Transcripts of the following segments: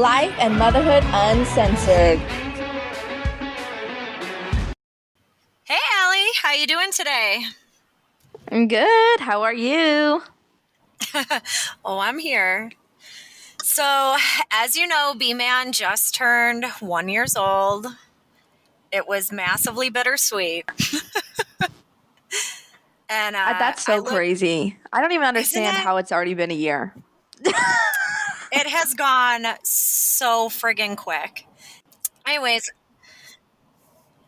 Life and Motherhood Uncensored. Hey, Allie, how you doing today? I'm good. How are you? Oh, I'm here. So, as you know, B-Man just turned 1 year old. It was massively bittersweet. And That's I so look, crazy. I don't even isn't understand it? how it's already been a year. It has gone so friggin' quick. Anyways,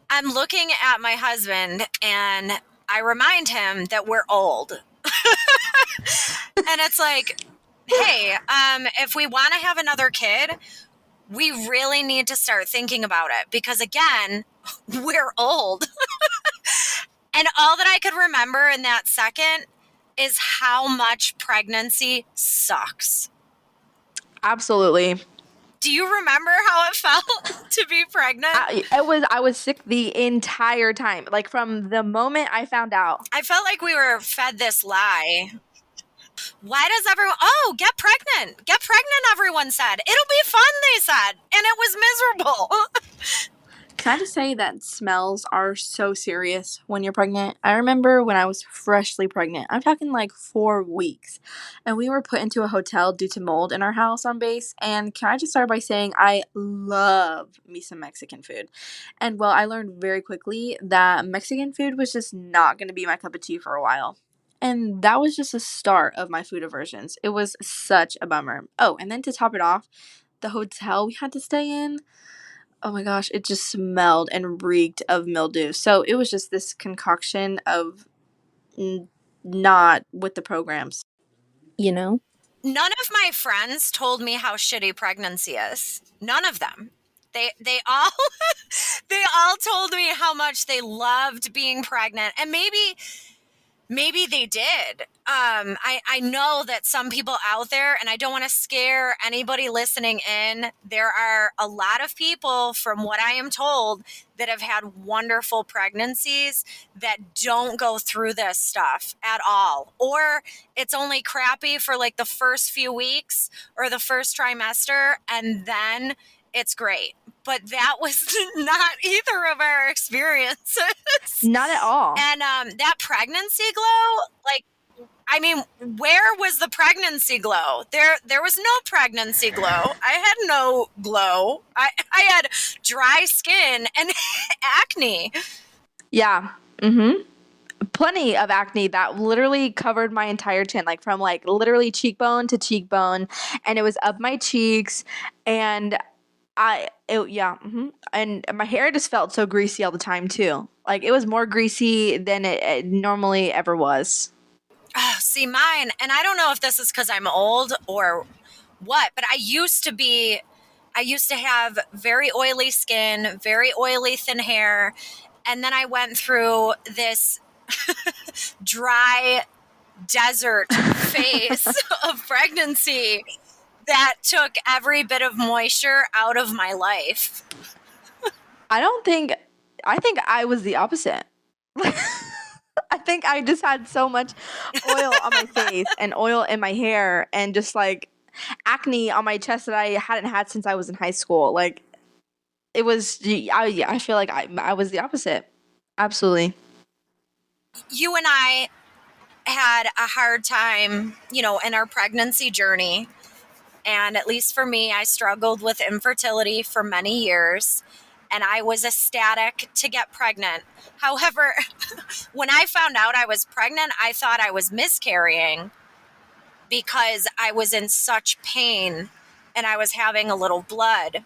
I'm looking at my husband and I remind him that we're old. And it's like, hey, if we want to have another kid, we really need to start thinking about it because, again, we're old. And all that I could remember in that second is how much pregnancy sucks. Absolutely. Do you remember how it felt to be pregnant? I was sick the entire time. Like from the moment I found out. I felt like we were fed this lie. Why does everyone, get pregnant? Get pregnant, everyone said. It'll be fun, they said. And it was miserable. Can I just say that smells are so serious when you're pregnant? I remember when I was freshly pregnant. I'm talking like 4 weeks. And we were put into a hotel due to mold in our house on base. And can I just start by saying I love me some Mexican food. And well, I learned very quickly that Mexican food was just not going to be my cup of tea for a while. And that was just the start of my food aversions. It was such a bummer. Oh, and then to top it off, the hotel we had to stay in, oh my gosh, it just smelled and reeked of mildew. So it was just this concoction of not with the programs, you know? None of my friends told me how shitty pregnancy is. None of them. They all they all told me how much they loved being pregnant, and maybe they did. I know that some people out there, and I don't want to scare anybody listening in, there are a lot of people, from what I am told, that have had wonderful pregnancies that don't go through this stuff at all. Or it's only crappy for like the first few weeks or the first trimester, and then it's great. But that was not either of our experiences. Not at all. And that pregnancy glow, like, I mean, where was the pregnancy glow? There was no pregnancy glow. I had no glow. I had dry skin and acne. Yeah. Mm-hmm. Plenty of acne that literally covered my entire chin, like from like literally cheekbone to cheekbone, and it was up my cheeks, and and my hair just felt so greasy all the time too. Like it was more greasy than it normally ever was. Oh, see, mine, and I don't know if this is because I'm old or what, but I used to have very oily skin, very oily thin hair, and then I went through this dry desert phase of pregnancy that took every bit of moisture out of my life. I think I was the opposite. I think I just had so much oil on my face and oil in my hair and just like acne on my chest that I hadn't had since I was in high school. Like it was, I feel like I was the opposite. Absolutely. You and I had a hard time, in our pregnancy journey. And at least for me, I struggled with infertility for many years. And I was ecstatic to get pregnant. However, when I found out I was pregnant, I thought I was miscarrying because I was in such pain and I was having a little blood.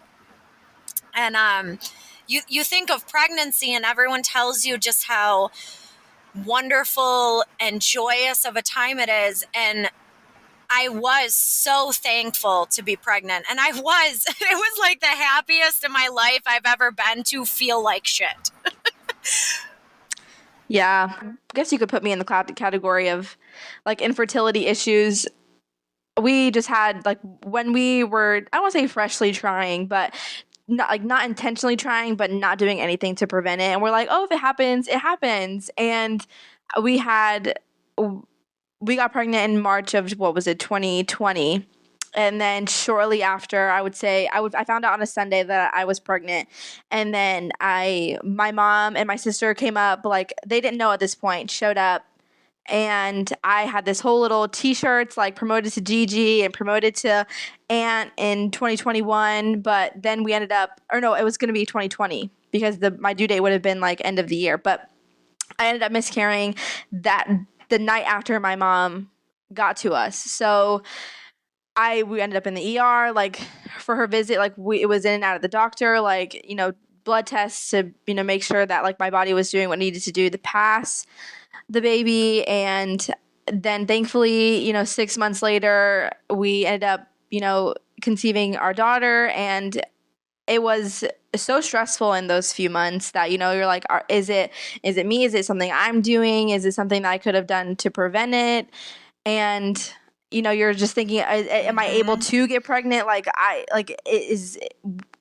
And you think of pregnancy and everyone tells you just how wonderful and joyous of a time it is. And I was so thankful to be pregnant. And it was like the happiest in my life I've ever been to feel like shit. Yeah. I guess you could put me in the category of like infertility issues. We just had like when we were, I don't want to say freshly trying, but not intentionally trying, but not doing anything to prevent it. And we're like, oh, if it happens, it happens. And we got pregnant in March of, what was it, 2020. And then shortly after, I found out on a Sunday that I was pregnant. And then my mom and my sister came up, like they didn't know at this point, showed up, and I had this whole little t-shirts like promoted to Gigi and promoted to Aunt in 2021, but then we ended up, or no, it was going to be 2020 because my due date would have been like end of the year, but I ended up miscarrying that the night after my mom got to us. So we ended up in the ER, like for her visit, like it was in and out of the doctor, like, blood tests to, make sure that like my body was doing what needed to do to pass the baby. And then thankfully, 6 months later, we ended up, conceiving our daughter. And it was so stressful in those few months that, you're like, is it me? Is it something I'm doing? Is it something that I could have done to prevent it? And you're just thinking, am I able to get pregnant?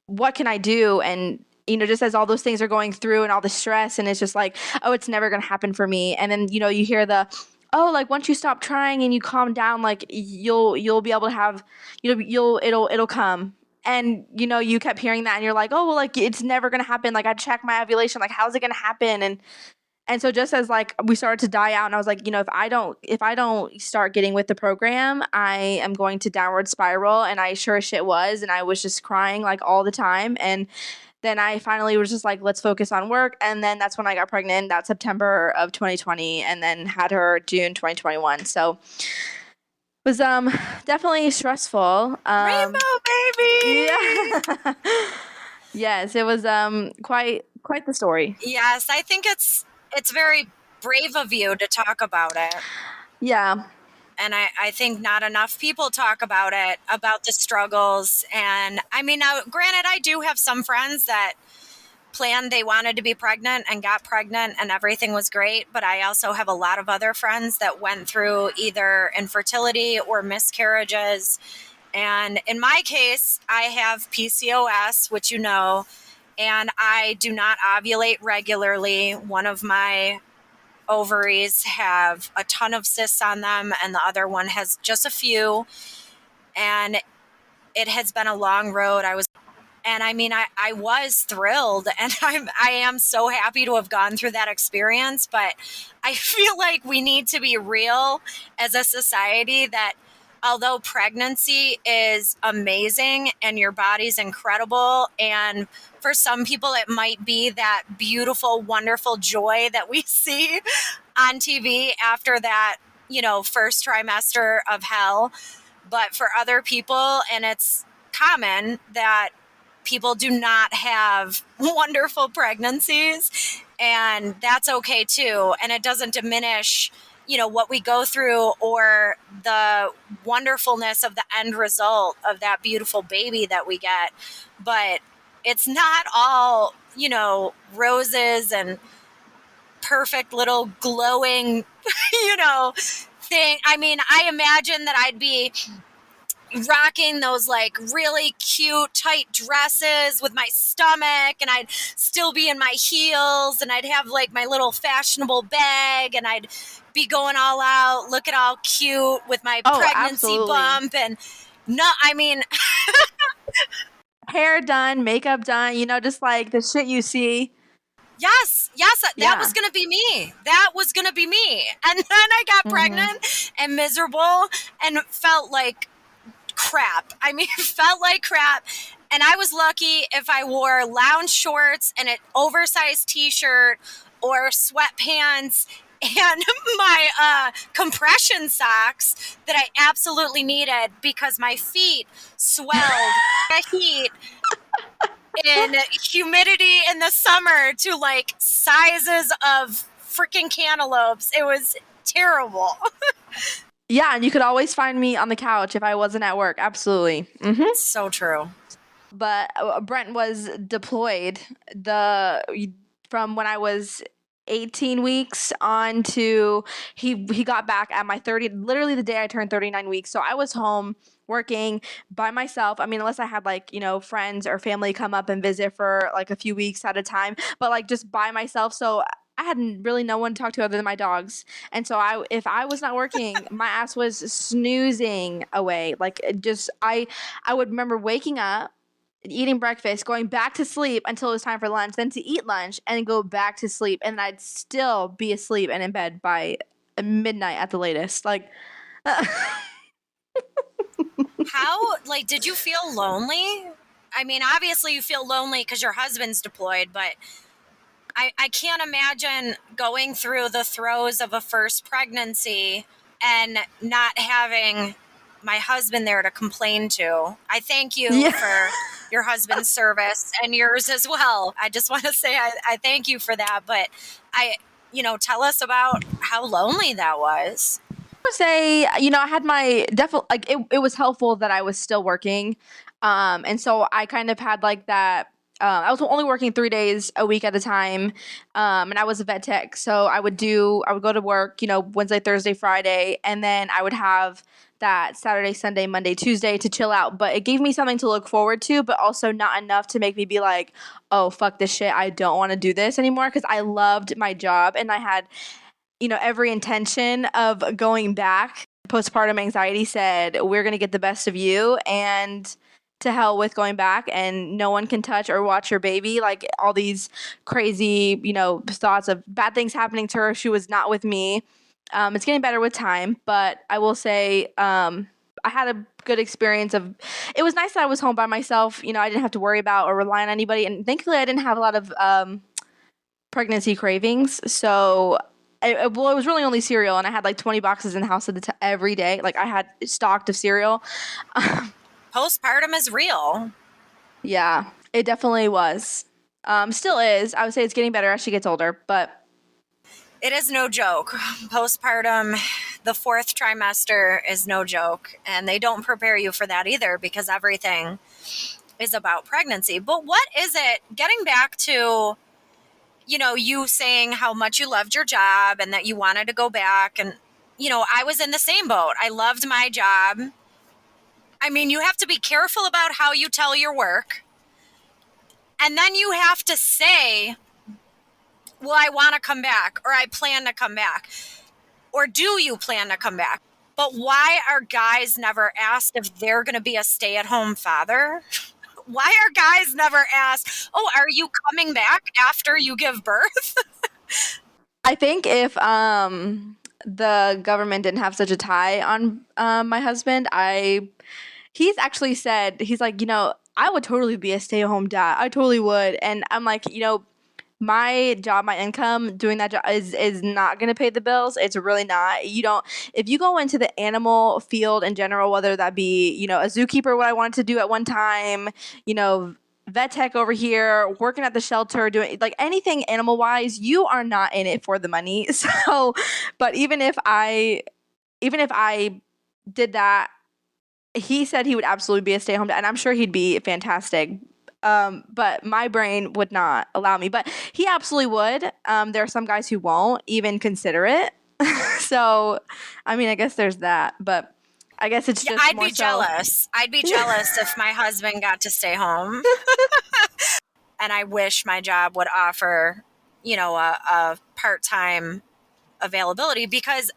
What can I do? And, just as all those things are going through and all the stress, and it's just like, oh, it's never going to happen for me. And then, you hear oh, like once you stop trying and you calm down, like you'll be able to have, it'll come. And, you kept hearing that and you're like, oh, well, like it's never going to happen. Like I checked my ovulation, like how's it going to happen? And so just as like we started to die out, and I was like, if I don't start getting with the program, I am going to downward spiral. And I sure as shit was. And I was just crying like all the time. And then I finally was just like, let's focus on work. And then that's when I got pregnant that September of 2020, and then had her June 2021. So it was definitely stressful. Rainbow baby. Yeah. Yes, it was quite the story. Yes, I think it's very brave of you to talk about it. Yeah. And I think not enough people talk about it, about the struggles. And I mean, now, granted, I do have some friends that planned they wanted to be pregnant and got pregnant and everything was great. But I also have a lot of other friends that went through either infertility or miscarriages. And in my case, I have PCOS, which and I do not ovulate regularly. One of my ovaries have a ton of cysts on them, and the other one has just a few. And it has been a long road. I was thrilled, and I am so happy to have gone through that experience. But I feel like we need to be real as a society that although pregnancy is amazing and your body's incredible, and for some people it might be that beautiful, wonderful joy that we see on TV after that, first trimester of hell. But for other people, and it's common that people do not have wonderful pregnancies, and that's okay too. And it doesn't diminish what we go through or the wonderfulness of the end result of that beautiful baby that we get. But it's not all, roses and perfect little glowing, thing. I mean, I imagine that I'd be rocking those like really cute tight dresses with my stomach, and I'd still be in my heels, and I'd have like my little fashionable bag, and I'd be going all out, looking all cute with my pregnancy absolutely. bump. And hair done, makeup done, just like the shit you see. Yes, that was going to be me. That was going to be me. And then I got pregnant and miserable and felt like crap. I mean, it felt like crap. And I was lucky if I wore lounge shorts and an oversized t-shirt or sweatpants and my compression socks that I absolutely needed because my feet swelled the heat in humidity in the summer to like sizes of freaking cantaloupes. It was terrible. Yeah, and you could always find me on the couch if I wasn't at work. Absolutely. So true. But Brent was deployed from when I was 18 weeks on to he got back at my literally the day I turned 39 weeks. So I was home working by myself. I mean, unless I had like, friends or family come up and visit for like a few weeks at a time, but like just by myself. So I had really no one to talk to other than my dogs. And so if I was not working, my ass was snoozing away. Like I would remember waking up, eating breakfast, going back to sleep until it was time for lunch, then to eat lunch and go back to sleep. And I'd still be asleep and in bed by midnight at the latest. Like, How, like, did you feel lonely? I mean, obviously you feel lonely because your husband's deployed, but I can't imagine going through the throes of a first pregnancy and not having my husband there to complain to. I thank you for your husband's service and yours as well. I just want to say I thank you for that. But tell us about how lonely that was. I would say, I had my definitely it was helpful that I was still working. And so I kind of had like that. I was only working 3 days a week at a time. And I was a vet tech. So I would go to work, Wednesday, Thursday, Friday. And then I would have that Saturday, Sunday, Monday, Tuesday to chill out. But it gave me something to look forward to, but also not enough to make me be like, oh, fuck this shit. I don't want to do this anymore. Cause I loved my job and I had, every intention of going back. Postpartum anxiety said, we're going to get the best of you and to hell with going back, and no one can touch or watch your baby. Like all these crazy, thoughts of bad things happening to her. She was not with me. It's getting better with time, but I will say, I had a good experience it was nice that I was home by myself. I didn't have to worry about or rely on anybody. And thankfully I didn't have a lot of, pregnancy cravings. So it was really only cereal, and I had like 20 boxes in the house every day. Like I had stocked of cereal. Postpartum is real. Yeah, it definitely was. Still is. I would say it's getting better as she gets older, but it is no joke. Postpartum, the 4th trimester is no joke, and they don't prepare you for that either because everything is about pregnancy. But what is it, getting back to you saying how much you loved your job and that you wanted to go back. And, I was in the same boat. I loved my job. I mean, you have to be careful about how you tell your work. And then you have to say, well, I want to come back, or I plan to come back. Or do you plan to come back? But why are guys never asked if they're going to be a stay-at-home father? Why are guys never asked, oh, are you coming back after you give birth? I think if the government didn't have such a tie on my husband, he's actually said, he's like, I would totally be a stay-at-home dad. I totally would. And I'm like, my job, my income doing that job is not going to pay the bills. It's really not. If you go into the animal field in general, whether that be, a zookeeper, what I wanted to do at one time, vet tech over here, working at the shelter, doing like anything animal wise, you are not in it for the money. So, but even if I did that, he said he would absolutely be a stay-at-home dad, and I'm sure he'd be fantastic. But my brain would not allow me. But he absolutely would. There are some guys who won't even consider it. So, I mean, I guess there's that. But I guess it's just I'd more be jealous. I'd be jealous if my husband got to stay home. And I wish my job would offer, a part-time availability, because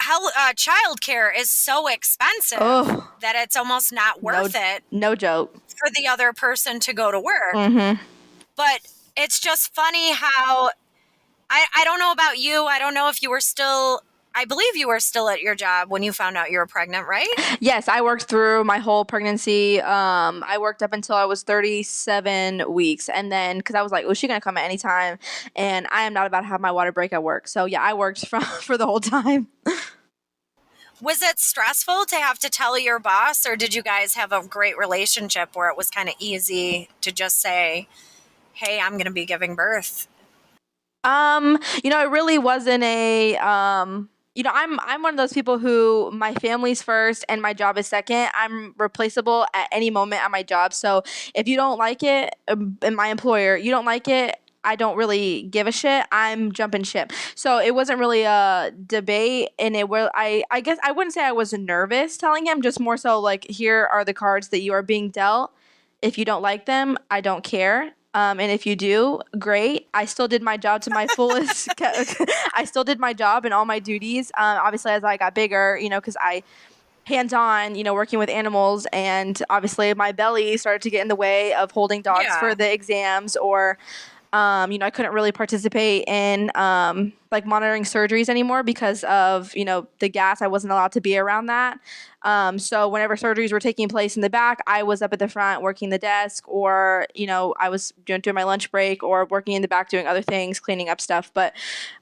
childcare is so expensive that it's almost not worth it. No joke. For the other person to go to work. Mm-hmm. But it's just funny how I don't know about you. I don't know if you were still, I believe you were still at your job when you found out you were pregnant, right? Yes, I worked through my whole pregnancy. I worked up until I was 37 weeks. And then, because I was like, oh, she's going to come at any time. And I am not about to have my water break at work. So yeah, I worked for the whole time. Was it stressful to have to tell your boss, or did you guys have a great relationship where it was kind of easy to just say, hey, I'm going to be giving birth? It really wasn't I'm one of those people who my family's first and my job is second. I'm replaceable at any moment at my job. So if you don't like it, and my employer, you don't like it, I don't really give a shit. I'm jumping ship. So it wasn't really a debate, and I guess I wouldn't say I was nervous telling him, just more so like, here are the cards that you are being dealt. If you don't like them, I don't care. And if you do, great. I still did my job to my fullest. I still did my job and all my duties. Obviously, as I got bigger, because I hands-on, working with animals, and obviously my belly started to get in the way of holding dogs for the exams, or I couldn't really participate in like monitoring surgeries anymore because of, the gas. I wasn't allowed to be around that. So whenever surgeries were taking place in the back, I was up at the front working the desk, or, I was doing my lunch break or working in the back doing other things, cleaning up stuff. But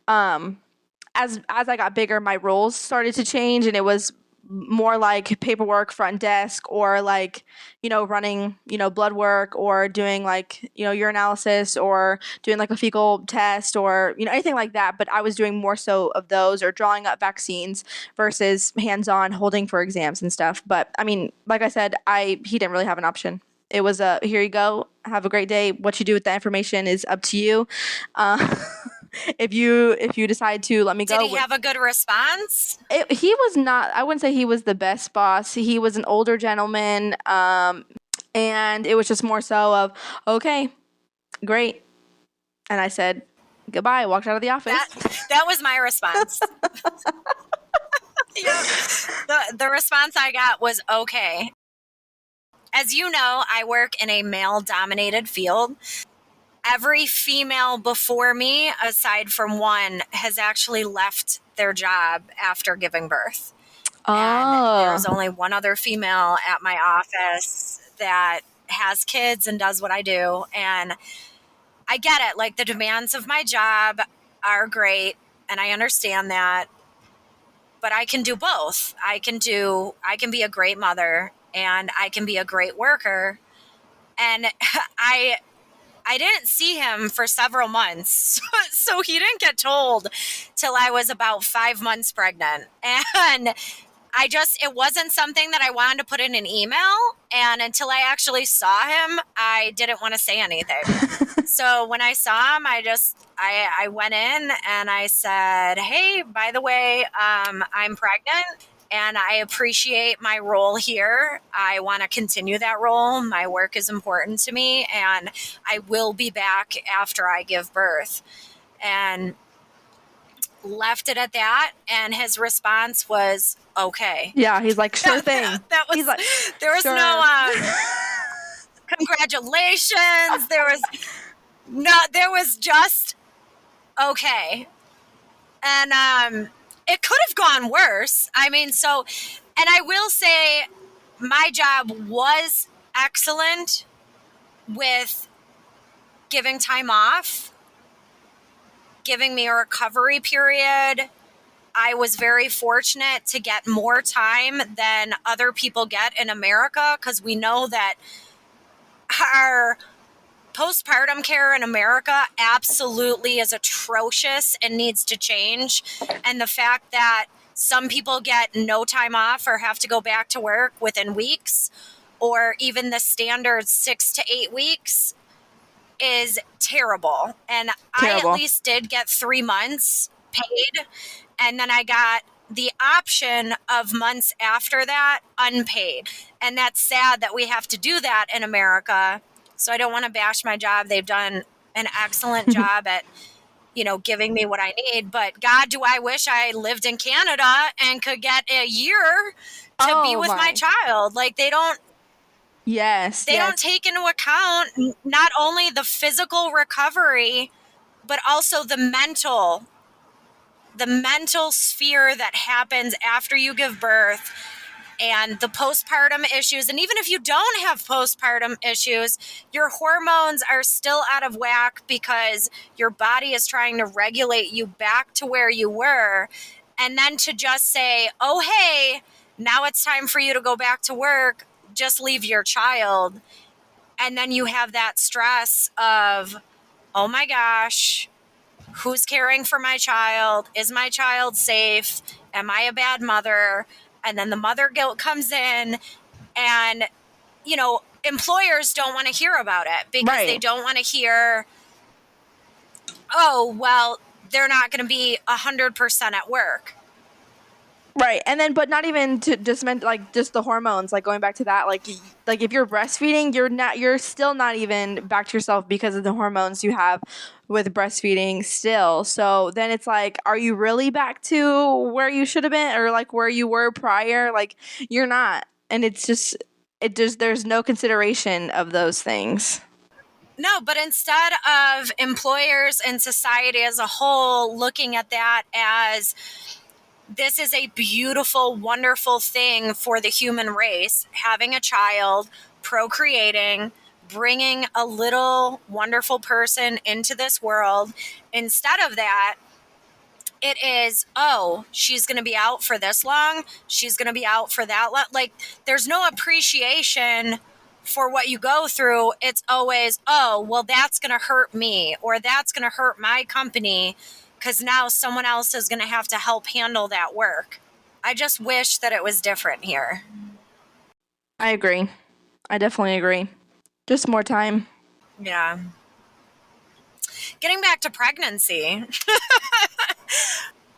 as I got bigger, my roles started to change, and it was more like paperwork, front desk, or like, running, blood work, or doing like, urinalysis, or doing like a fecal test, or, anything like that. But I was doing more so of those, or drawing up vaccines versus hands-on holding for exams and stuff. But I mean, like I said, he didn't really have an option. It was here you go, have a great day. What you do with that information is up to you. If you decide to let me go. Did he have a good response? He was not, I wouldn't say he was the best boss. He was an older gentleman, and it was just more so of, okay, great. And I said goodbye, walked out of the office. That was my response. Yeah. The response I got was okay. As you know, I work in a male-dominated field. Every female before me, aside from one, has actually left their job after giving birth. And there's only one other female at my office that has kids and does what I do. And I get it. Like, the demands of my job are great, and I understand that. But I can do both. I can be a great mother, and I can be a great worker. And I didn't see him for several months, so he didn't get told till I was about 5 months pregnant. And it wasn't something that I wanted to put in an email. And until I actually saw him, I didn't want to say anything. So when I saw him, I went in and I said, hey, by the way, I'm pregnant. And I appreciate my role here. I want to continue that role. My work is important to me, and I will be back after I give birth. And left it at that, and his response was okay. Yeah, he's like, sure thing. He's like, there was sure. No congratulations. There was just okay. And it could have gone worse. I mean, and I will say my job was excellent with giving time off, giving me a recovery period. I was very fortunate to get more time than other people get in America, because we know that our postpartum care in America absolutely is atrocious and needs to change. And the fact that some people get no time off or have to go back to work within weeks, or even the standard 6 to 8 weeks, is terrible. And I at least did get 3 months paid. And then I got the option of months after that unpaid. And that's sad that we have to do that in America. So I don't want to bash my job. They've done an excellent job at, giving me what I need. But God, do I wish I lived in Canada and could get a year to be with my child. Like, they don't. Yes. They don't take into account not only the physical recovery, but also the mental sphere that happens after you give birth, and the postpartum issues. And even if you don't have postpartum issues, your hormones are still out of whack because your body is trying to regulate you back to where you were. And then to just say, oh, hey, now it's time for you to go back to work, just leave your child. And then you have that stress of, oh my gosh, who's caring for my child? Is my child safe? Am I a bad mother? And then the mother guilt comes in, and, employers don't want to hear about it because they don't want to hear, oh, well, they're not going to be 100% at work. Right. And then, but not even to just meant like just the hormones, like going back to that, like if you're breastfeeding, you're still not even back to yourself because of the hormones you have with breastfeeding still. So then it's like, are you really back to where you should have been or like where you were prior? Like you're not. And there's no consideration of those things. No, but instead of employers and society as a whole looking at that as this is a beautiful, wonderful thing for the human race, having a child, procreating, bringing a little wonderful person into this world. Instead of that, it is, oh, she's going to be out for this long. She's going to be out for that long. Like, there's no appreciation for what you go through. It's always, oh, well, that's going to hurt me or that's going to hurt my company because now someone else is going to have to help handle that work. I just wish that it was different here. I agree. I definitely agree. Just more time. Yeah. Getting back to pregnancy,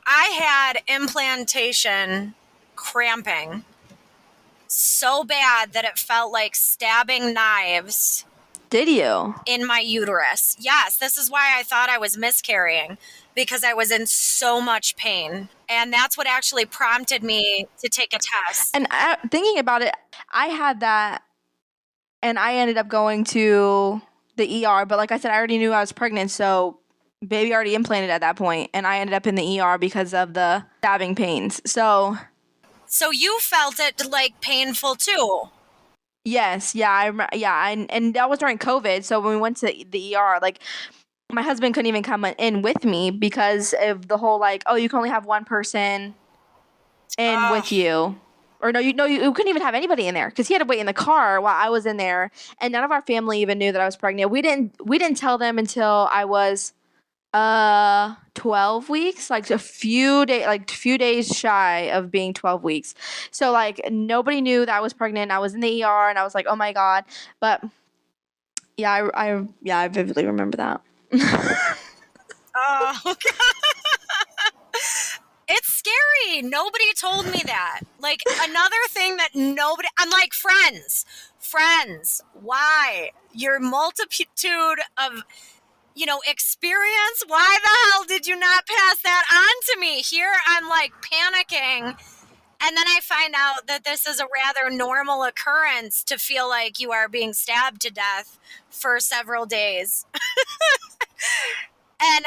I had implantation cramping so bad that it felt like stabbing knives. Did you? In my uterus. Yes, this is why I thought I was miscarrying, because I was in so much pain. And that's what actually prompted me to take a test. And thinking about it, I had that and I ended up going to the ER. But like I said, I already knew I was pregnant. So baby already implanted at that point, and I ended up in the ER because of the stabbing pains. So you felt it like painful too? Yes, yeah, and that was during COVID. So when we went to the ER, like my husband couldn't even come in with me because of the whole like, oh, you can only have one person in with you, or you couldn't even have anybody in there because he had to wait in the car while I was in there, and none of our family even knew that I was pregnant. We didn't tell them until I was 12 weeks, like a few days shy of being 12 weeks. So like nobody knew that I was pregnant. I was in the ER and I was like, oh my God. But yeah, I vividly remember that. Oh, God. It's scary. Nobody told me that. Like another thing that I'm like, friends, why? Your multitude of experience. Why the hell did you not pass that on to me? Here I'm like panicking. And then I find out that this is a rather normal occurrence to feel like you are being stabbed to death for several days. And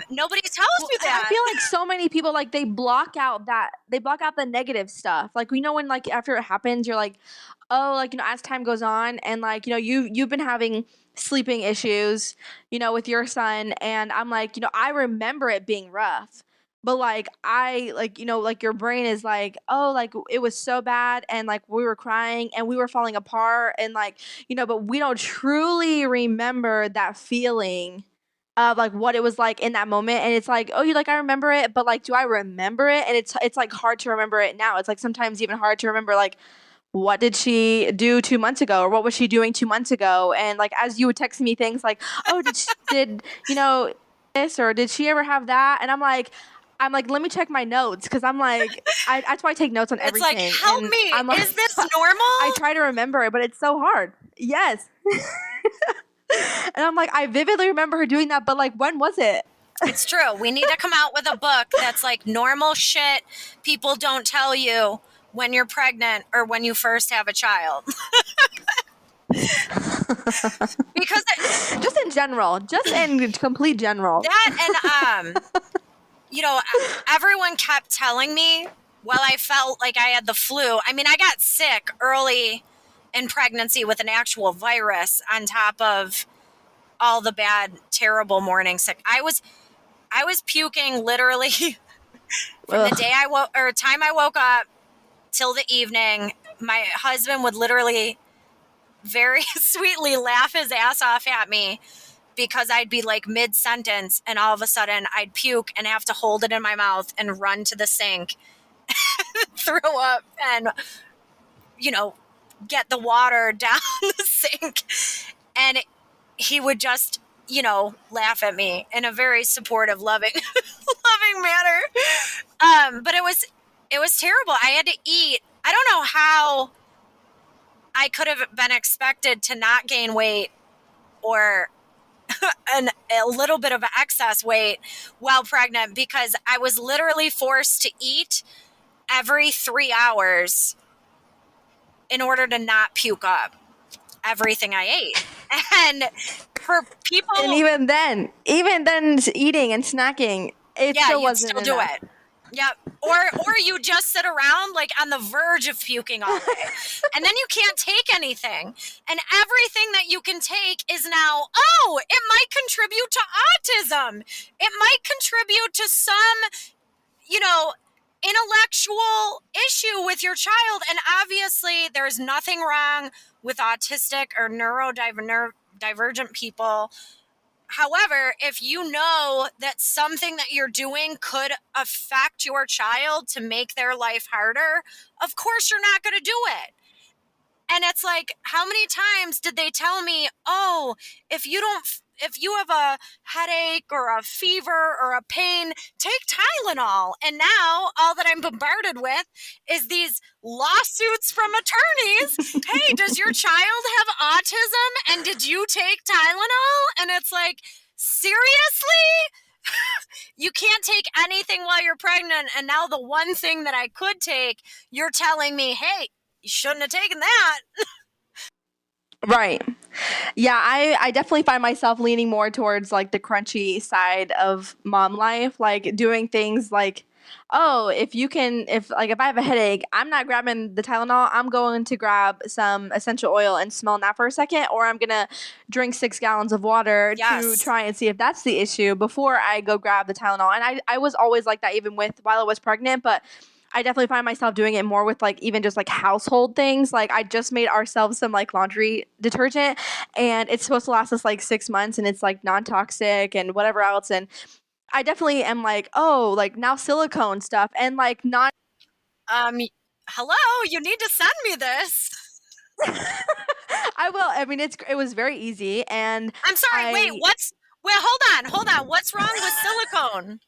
nobody tells you that. I feel like so many people, like they block out the negative stuff. Like, when like after it happens, you're like, oh, like, as time goes on and like, you've been having sleeping issues, with your son. And I'm like, I remember it being rough, but like, like your brain is like, oh, like it was so bad. And like, we were crying and we were falling apart and like, but we don't truly remember that feeling of like what it was like in that moment. And it's like, oh, I remember it, but like, do I remember it? And it's like hard to remember it now. It's like sometimes even hard to remember like, what did she do 2 months ago, or what was she doing 2 months ago? And like, as you would text me things like, oh, did this, or did she ever have that? And I'm like, let me check my notes, because I'm like, that's why I take notes on everything. It's like, help me. I'm like, is this normal? I try to remember it, but it's so hard. Yes. And I'm like, I vividly remember her doing that, but like, when was it? It's true. We need to come out with a book that's like normal shit people don't tell you when you're pregnant or when you first have a child. Because just in general, just in complete general. That and everyone kept telling me, well, I felt like I had the flu. I mean, I got sick early in pregnancy with an actual virus on top of all the bad, terrible morning sick. I was puking literally from the day time I woke up till the evening. My husband would literally very sweetly laugh his ass off at me because I'd be like mid-sentence and all of a sudden I'd puke and have to hold it in my mouth and run to the sink, throw up and, get the water down the sink. And he would just, laugh at me in a very supportive, loving manner. But it it was terrible. I had to eat. I don't know how I could have been expected to not gain weight or a little bit of excess weight while pregnant, because I was literally forced to eat every 3 hours in order to not puke up everything I ate. And for people, And even then eating and snacking, it yeah, still you'd wasn't still do enough. it. Yep. Or you just sit around like on the verge of puking all day. And then you can't take anything. And everything that you can take is now, oh, it might contribute to autism. It might contribute to some, intellectual issue with your child. And obviously there's nothing wrong with autistic or neurodivergent people. However, if you know that something that you're doing could affect your child to make their life harder, of course you're not going to do it. And it's like, how many times did they tell me, oh, if you have a headache or a fever or a pain, take Tylenol. And now all that I'm bombarded with is these lawsuits from attorneys. Hey, does your child have autism? And did you take Tylenol? And it's like, seriously? You can't take anything while you're pregnant. And now the one thing that I could take, you're telling me, hey, you shouldn't have taken that. Right. Yeah, I definitely find myself leaning more towards like the crunchy side of mom life, like doing things like, oh, if I have a headache, I'm not grabbing the Tylenol, I'm going to grab some essential oil and smell that for a second, or I'm gonna drink 6 gallons of water to Yes. try and see if that's the issue before I go grab the Tylenol. And I was always like that even while I was pregnant, but I definitely find myself doing it more with like even just like household things. Like I just made ourselves some like laundry detergent, and it's supposed to last us like 6 months, and it's like non-toxic and whatever else. And I definitely am like, oh, like now silicone stuff and like not. Hello, you need to send me this. I will. I mean, it was very easy, and I'm sorry. Wait, hold on. What's wrong with silicone?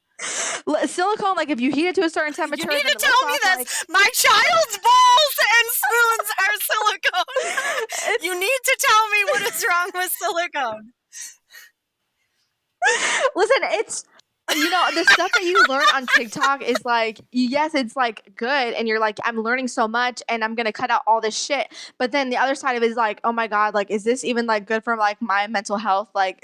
silicone, like if you heat it to a certain temperature, You need then to it tell lifts me off, this. My child's bowls and spoons are silicone. You need to tell me what is wrong with silicone. Listen, it's the stuff that you learn on TikTok is like, yes, it's like good, and you're like, I'm learning so much, and I'm gonna cut out all this shit. But then the other side of it is like, oh my god, like, is this even like good for like my mental health? Like,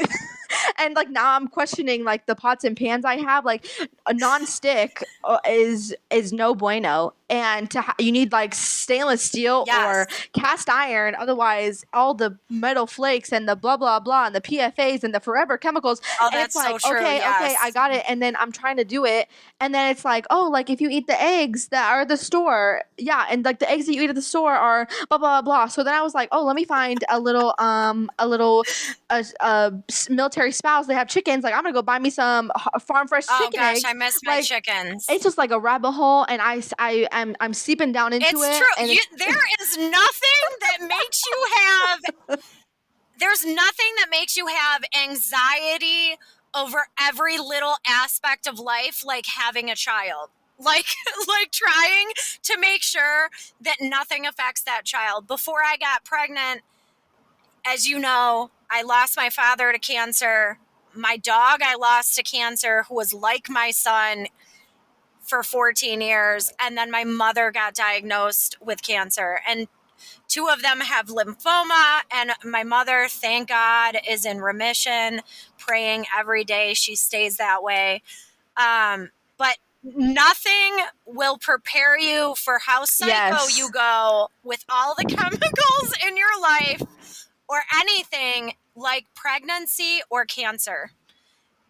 and like now I'm questioning like the pots and pans I have. Like, a non-stick is no bueno, and you need like stainless steel or Yes. cast iron. Otherwise, all the metal flakes and the blah blah blah and the PFAs and the forever chemicals. Oh, And it's that's so like, true. okay, Yes. I got it. And then I'm trying to do it. And then it's like, oh, like if you eat the eggs that are at the store, yeah, and like the eggs that you eat at the store are blah blah blah. So then I was like, oh, let me find a little military spouse. They have chickens. Like I'm gonna go buy me some farm fresh Oh chicken gosh, eggs. I miss my Like, chickens. it's just like a rabbit hole, and I'm seeping down into It's it. true. And There is nothing that makes you have. There's nothing that makes you have anxiety over every little aspect of life like having a child. Like like trying to make sure that nothing affects that child. Before I got pregnant, as you know, I lost my father to cancer. My dog I lost to cancer, who was like my son for 14 years. And then my mother got diagnosed with cancer. And 2 of them have lymphoma. And my mother, thank God, is in remission, praying every day she stays that way. But nothing will prepare you for how psycho Yes. you go with all the chemicals in your life or anything like pregnancy or cancer.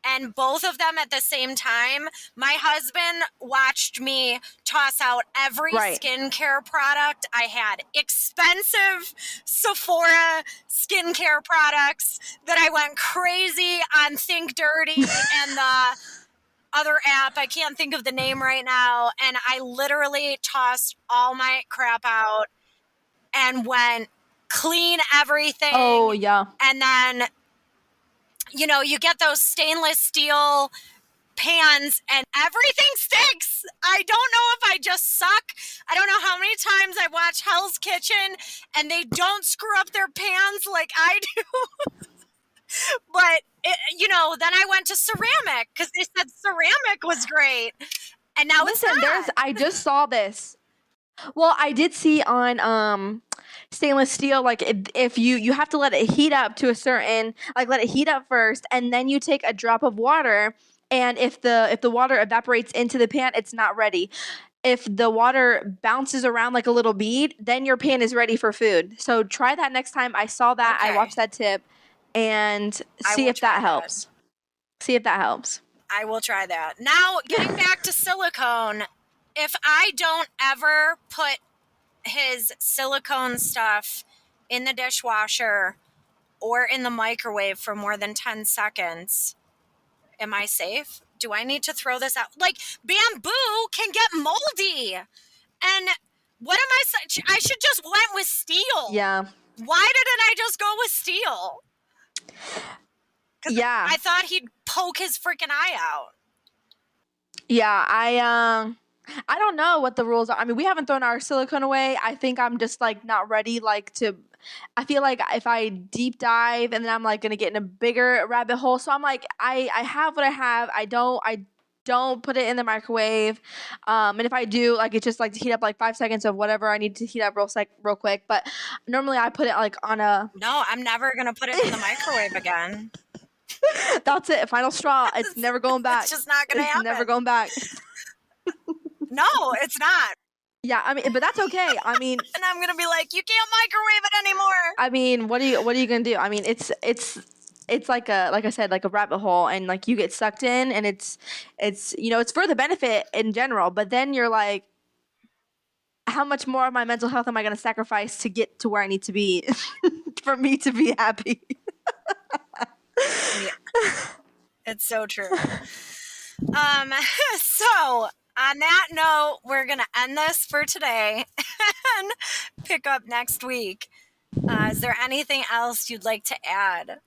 And both of them at the same time. My husband watched me toss out every Right. skincare product I had. Expensive Sephora skincare products that I went crazy on Think Dirty and the other app. I can't think of the name right now. And I literally tossed all my crap out and went clean everything. Oh yeah. And then you get those stainless steel pans and everything sticks. I don't know if I just suck. I don't know how many times I watch Hell's Kitchen and they don't screw up their pans like I do. But, then I went to ceramic because they said ceramic was great. And now Listen, it's not. I just saw this. Well, I did see on stainless steel, like if you have to let it heat up to a certain, like let it heat up first, and then you take a drop of water, and if the water evaporates into the pan, it's not ready. If the water bounces around like a little bead, then your pan is ready for food. So try that next time. I saw that. I Okay. watched that tip, and see if that helps. See if that helps. I will try that. Now, getting back to silicone, if I don't ever put his silicone stuff in the dishwasher or in the microwave for more than 10 seconds, am I safe? Do I need to throw this out? Like, bamboo can get moldy. And what am I saying? I should just went with steel. Yeah. Why didn't I just go with steel? Yeah. I thought he'd poke his freaking eye out. Yeah, I don't know what the rules are. I mean, we haven't thrown our silicone away. I think I'm just like not ready I feel like if I deep dive and then I'm like going to get in a bigger rabbit hole. So I'm like I have what I have. I don't put it in the microwave. And if I do, like it's just like to heat up like 5 seconds of whatever I need to heat up real quick, but normally I put it like on a No, I'm never going to put it in the microwave again. That's it. Final straw. It's never going back. It's just not going to happen. Never going back. No, it's not. Yeah, I mean, but that's okay. I mean, and I'm gonna be like, you can't microwave it anymore. I mean, what are you gonna do? I mean, it's like I said, like a rabbit hole, and like you get sucked in, and it's it's for the benefit in general. But then you're like, how much more of my mental health am I gonna sacrifice to get to where I need to be for me to be happy? Yeah. It's so true. So on that note, we're going to end this for today and pick up next week. Is there anything else you'd like to add?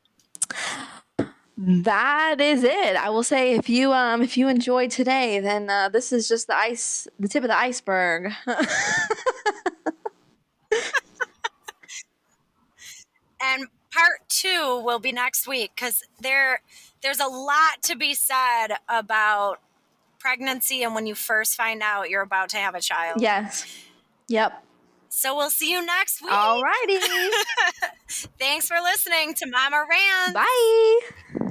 That is it. I will say if you enjoyed today, then this is just the tip of the iceberg. And part 2 will be next week because there's a lot to be said about pregnancy and when you first find out you're about to have a child. Yes. Yep. So we'll see you next week. Alrighty. Thanks for listening to Mama Rantz. Bye.